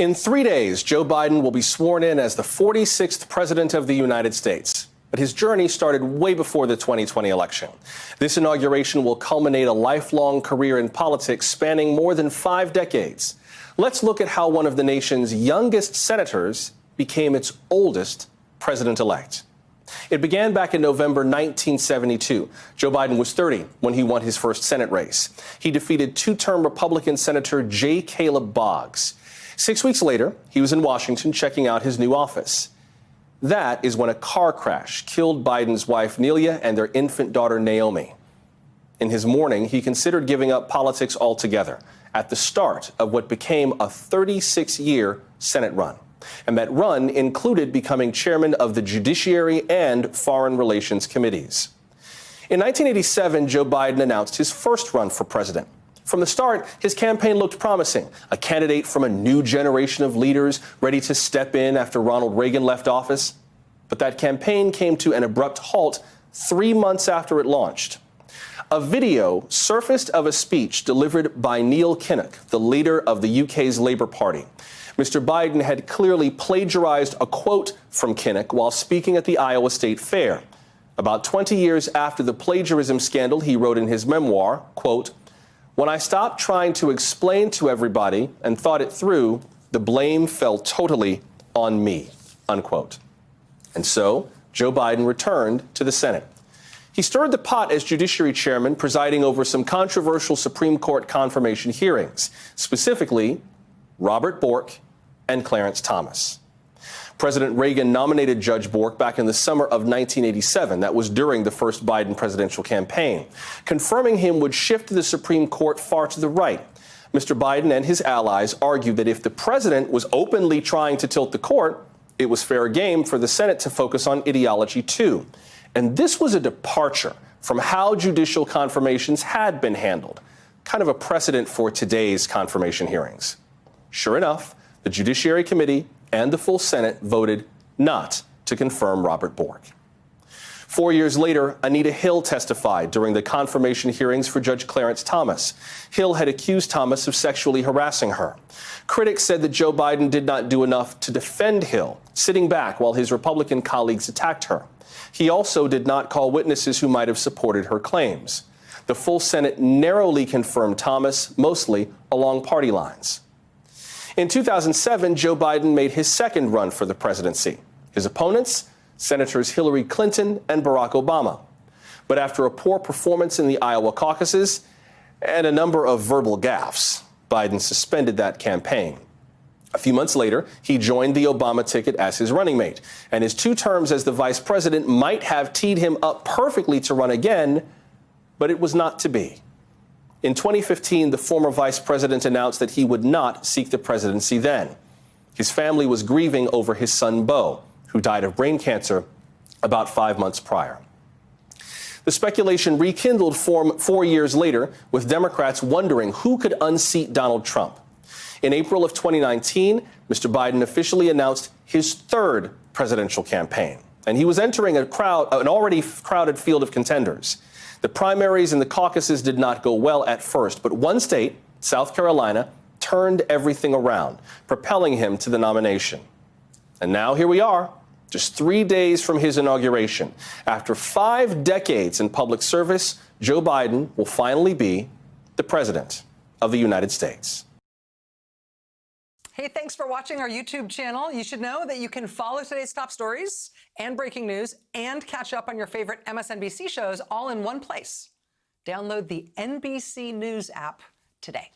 In 3 days, Joe Biden will be sworn in as the 46th president of the United States. But his journey started way before the 2020 election. This inauguration will culminate a lifelong career in politics spanning more than 5 decades. Let's look at how one of the nation's youngest senators became its oldest president-elect. It began back in November 1972. Joe Biden was 30 when he won his first Senate race. He defeated two-term Republican Senator J. Caleb Boggs. 6 weeks later, he was in Washington checking out his new office. That is when a car crash killed Biden's wife, Nelia, and their infant daughter, Naomi. In his mourning, he considered giving up politics altogether at the start of what became a 36-year Senate run. And that run included becoming chairman of the Judiciary and Foreign Relations Committees. In 1987, Joe Biden announced his first run for president. From the start, his campaign looked promising, a candidate from a new generation of leaders ready to step in after Ronald Reagan left office. But that campaign came to an abrupt halt 3 months after it launched. A video surfaced of a speech delivered by Neil Kinnock, the leader of the UK's Labour Party. Mr. Biden had clearly plagiarized a quote from Kinnock while speaking at the Iowa State Fair. About 20 years after the plagiarism scandal, he wrote in his memoir, quote, "When I stopped trying to explain to everybody and thought it through, the blame fell totally on me," unquote. And so Joe Biden returned to the Senate. He stirred the pot as Judiciary Chairman, presiding over some controversial Supreme Court confirmation hearings, specifically Robert Bork and Clarence Thomas. President Reagan nominated Judge Bork back in the summer of 1987. That was during the first Biden presidential campaign. Confirming him would shift the Supreme Court far to the right. Mr. Biden and his allies argued that if the president was openly trying to tilt the court, it was fair game for the Senate to focus on ideology too. And this was a departure from how judicial confirmations had been handled, kind of a precedent for today's confirmation hearings. Sure enough, the Judiciary Committee and the full Senate voted not to confirm Robert Bork. 4 years later, Anita Hill testified during the confirmation hearings for Judge Clarence Thomas. Hill had accused Thomas of sexually harassing her. Critics said that Joe Biden did not do enough to defend Hill, sitting back while his Republican colleagues attacked her. He also did not call witnesses who might have supported her claims. The full Senate narrowly confirmed Thomas, mostly along party lines. In 2007, Joe Biden made his second run for the presidency. His opponents, Senators Hillary Clinton and Barack Obama. But after a poor performance in the Iowa caucuses and a number of verbal gaffes, Biden suspended that campaign. A few months later, he joined the Obama ticket as his running mate, and his 2 terms as the vice president might have teed him up perfectly to run again, but it was not to be. In 2015, the former vice president announced that he would not seek the presidency then. His family was grieving over his son, Beau, who died of brain cancer about 5 months prior. The speculation rekindled 4 years later, with Democrats wondering who could unseat Donald Trump. In April of 2019, Mr. Biden officially announced his third presidential campaign, and he was entering an already crowded field of contenders. The primaries and the caucuses did not go well at first, but one state, South Carolina, turned everything around, propelling him to the nomination. And now here we are, just 3 days from his inauguration. After 5 decades in public service, Joe Biden will finally be the president of the United States. Hey, thanks for watching our YouTube channel. You should know that you can follow today's top stories and breaking news and catch up on your favorite MSNBC shows all in one place. Download the NBC News app today.